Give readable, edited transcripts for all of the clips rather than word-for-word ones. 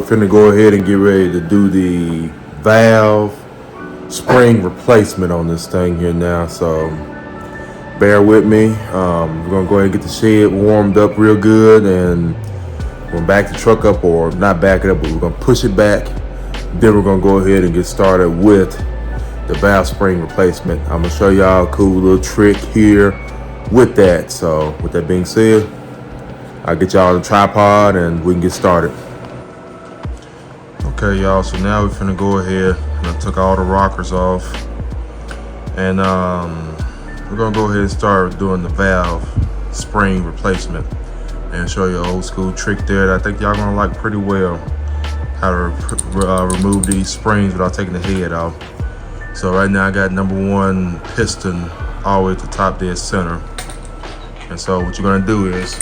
finna go ahead and get ready to do the valve spring replacement on this thing here now. So bear with me. We're gonna go ahead and get the shed warmed up real good, and we're gonna back the truck up, or not back it up, but we're gonna push it back. Then we're gonna go ahead and get started with the valve spring replacement. I'm gonna show y'all a cool little trick here with that. So with that being said, I'll get y'all on the tripod and we can get started. Okay, y'all, so now we're finna go ahead, and I took all the rockers off, and we're gonna go ahead and start doing the valve spring replacement and show you an old school trick there that I think y'all gonna like pretty well, how to remove these springs without taking the head off. So right now I got number one piston all the way to the top dead center. And so what you're gonna do is,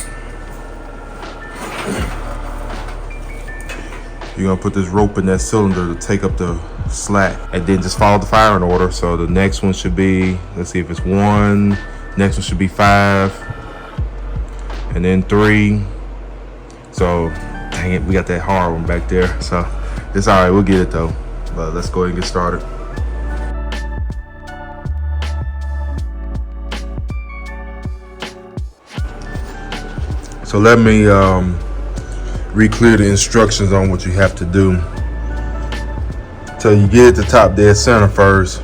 you're gonna put this rope in that cylinder to take up the slack, and then just follow the firing order. So the next one should be, let's see if it's 1, next one should be 5, and then 3. So dang it, we got that hard one back there. So it's all right, we'll get it though. But let's go ahead and get started. So let me re-clear the instructions on what you have to do. So you get at the top dead center first,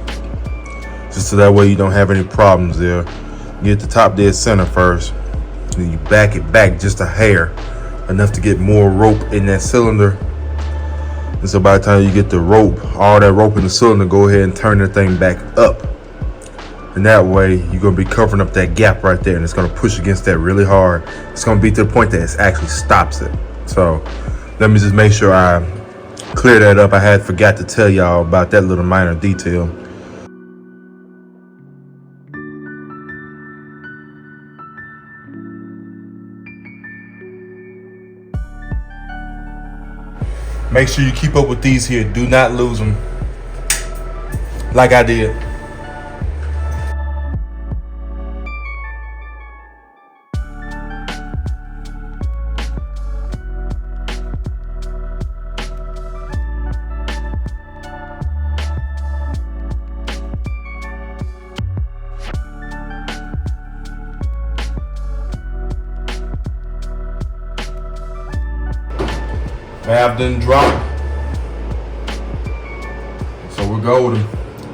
just so that way you don't have any problems there. Get the top dead center first, then you back it back just a hair, enough to get more rope in that cylinder. And so by the time you get the rope, all that rope in the cylinder, go ahead and turn the thing back up. And that way you're gonna be covering up that gap right there, and it's gonna push against that really hard. It's gonna be to the point that it actually stops it. So let me just make sure I clear that up. I forgot to tell y'all about that little minor detail. Make sure you keep up with these here. Do not lose them like I did. Valve didn't drop, so we're golden.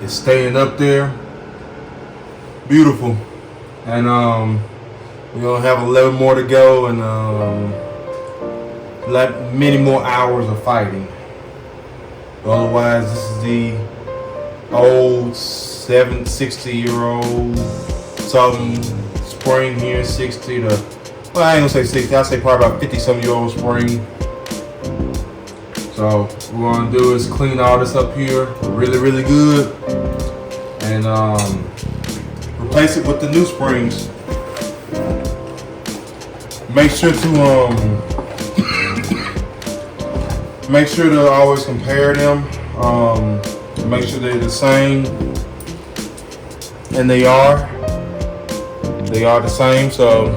It's staying up there, beautiful. And we're gonna have 11 more to go, and many more hours of fighting. Otherwise, this is the old 60-year-old something spring here, 60 to, well, I ain't gonna say 60, I'll say probably about 50-some-year-old spring. So what we're gonna do is clean all this up here really, really good, and replace it with the new springs. Make sure to always compare them. Make sure they're the same, and they are the same. So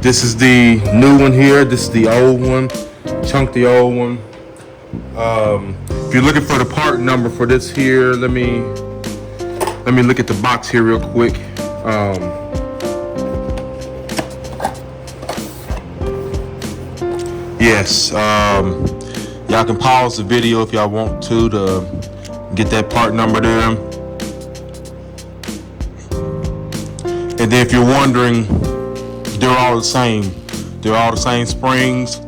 this is the new one here. This is the old one. Chunk the old one. If you're looking for the part number for this here, let me look at the box here real quick. Yes, y'all can pause the video if y'all want to get that part number there. And then if you're wondering, they're all the same. They're all the same springs.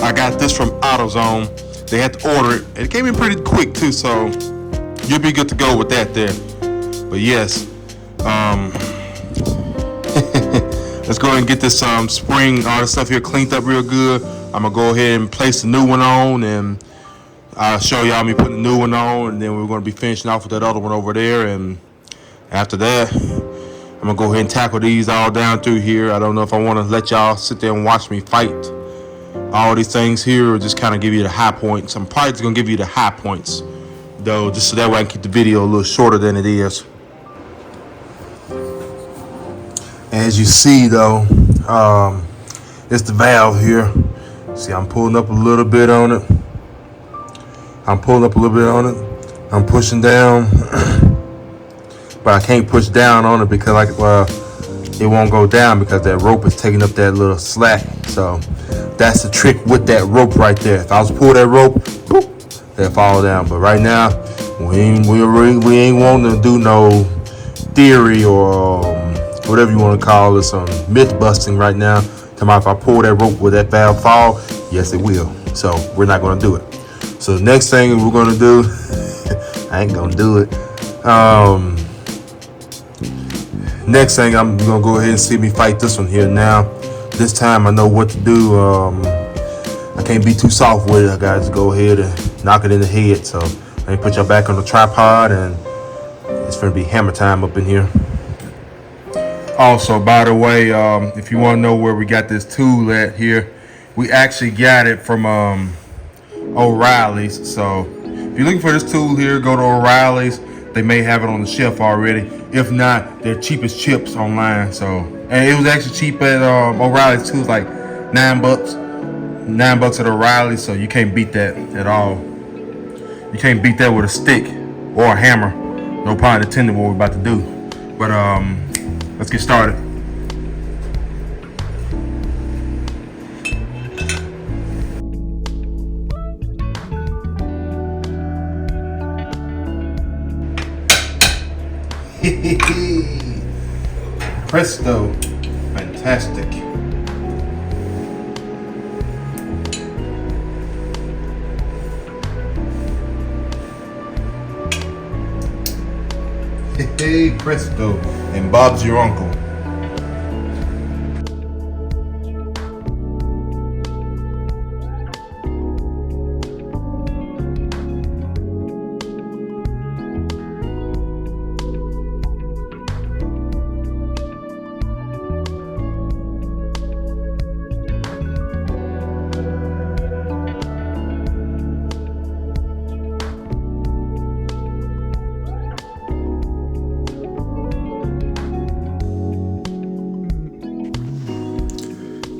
I got this from AutoZone. They had to order it. It came in pretty quick too, so you'll be good to go with that there. But yes, let's go ahead and get this spring, all this stuff here cleaned up real good. I'm gonna go ahead and place the new one on, and I'll show y'all me putting the new one on, and then we're gonna be finishing off with that other one over there. And after that, I'm gonna go ahead and tackle these all down through here. I don't know if I want to let y'all sit there and watch me fight all these things here, or just kind of give you the high points. I'm probably just gonna give you the high points though, just so that way I can keep the video a little shorter than it is. As you see though, it's the valve here. See, I'm pulling up a little bit on it. I'm pushing down, but I can't push down on it because it won't go down because that rope is taking up that little slack. So that's the trick with that rope right there. If I was to pull that rope, boop, they'll fall down. But right now, we ain't wanting to do no theory or whatever you want to call it, some myth busting right now. If I pull that rope, will that valve fall? Yes, it will. So we're not going to do it. So the next thing we're going to do, I ain't going to do it. Next thing, I'm going to go ahead and see me fight this one here now. This time I know what to do. I can't be too soft with it. I got to go ahead and knock it in the head. So let me put y'all back on the tripod, and it's going to be hammer time up in here. Also, by the way, if you want to know where we got this tool at here, we actually got it from O'Reilly's. So if you're looking for this tool here, go to O'Reilly's. They may have it on the shelf already. If not, they're cheap as chips online. So, and it was actually cheap at O'Reilly's too. It's like $9. $9 at O'Reilly's. So you can't beat that at all. You can't beat that with a stick or a hammer. No pun intended what we're about to do. But let's get started. Presto, fantastic. Hey, presto, and Bob's your uncle.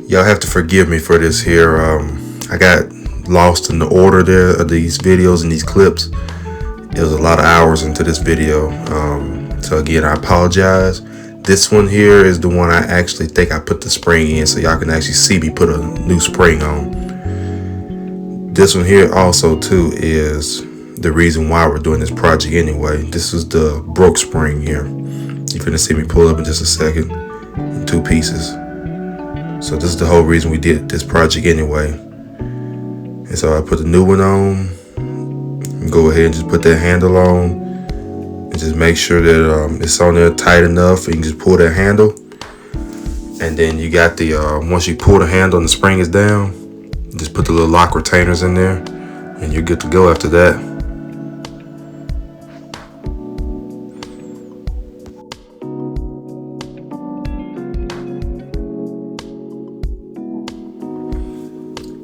Y'all have to forgive me for this here. I got lost in the order there of these videos and these clips. It was a lot of hours into this video. So again, I apologize. This one here is the one I actually think I put the spring in, so y'all can actually see me put a new spring on. This one here also too is the reason why we're doing this project anyway. This is the broke spring here. You're gonna see me pull up in just a second in 2 pieces. So this is the whole reason we did this project anyway. And so I put the new one on. And go ahead and just put that handle on. And just make sure that it's on there tight enough. You can just pull that handle. And then you got the, once you pull the handle and the spring is down, just put the little lock retainers in there. And you're good to go after that.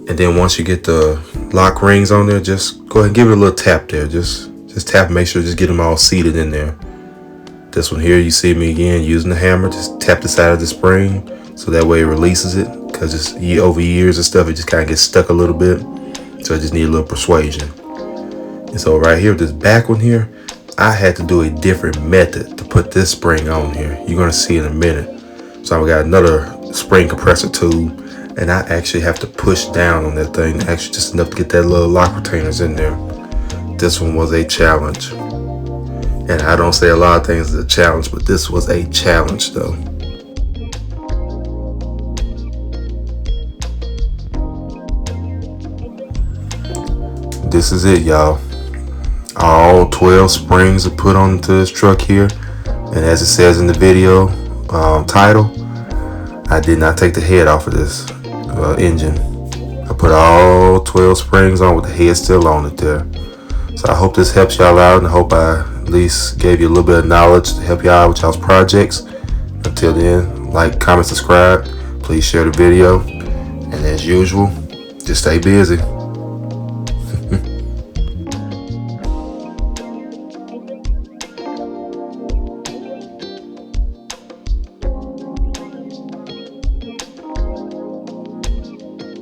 And then once you get the lock rings on there, just go ahead and give it a little tap there. Just tap and make sure just get them all seated in there. This one here, you see me again using the hammer. Just tap the side of the spring so that way it releases it. Because it's over years and stuff, it just kind of gets stuck a little bit. So I just need a little persuasion. And so right here, this back one here, I had to do a different method to put this spring on here. You're going to see in a minute. So I got another spring compressor tube. And I actually have to push down on that thing, actually just enough to get that little lock retainers in there. This one was a challenge. And I don't say a lot of things is a challenge, but this was a challenge though. This is it, y'all. All 12 springs are put onto this truck here. And as it says in the video title, I did not take the head off of this engine. I put all 12 springs on with the head still on it there. So I hope this helps y'all out, and I hope I at least gave you a little bit of knowledge to help y'all out with y'all's projects. Until then, like, comment, subscribe. Please share the video. And as usual, just stay busy.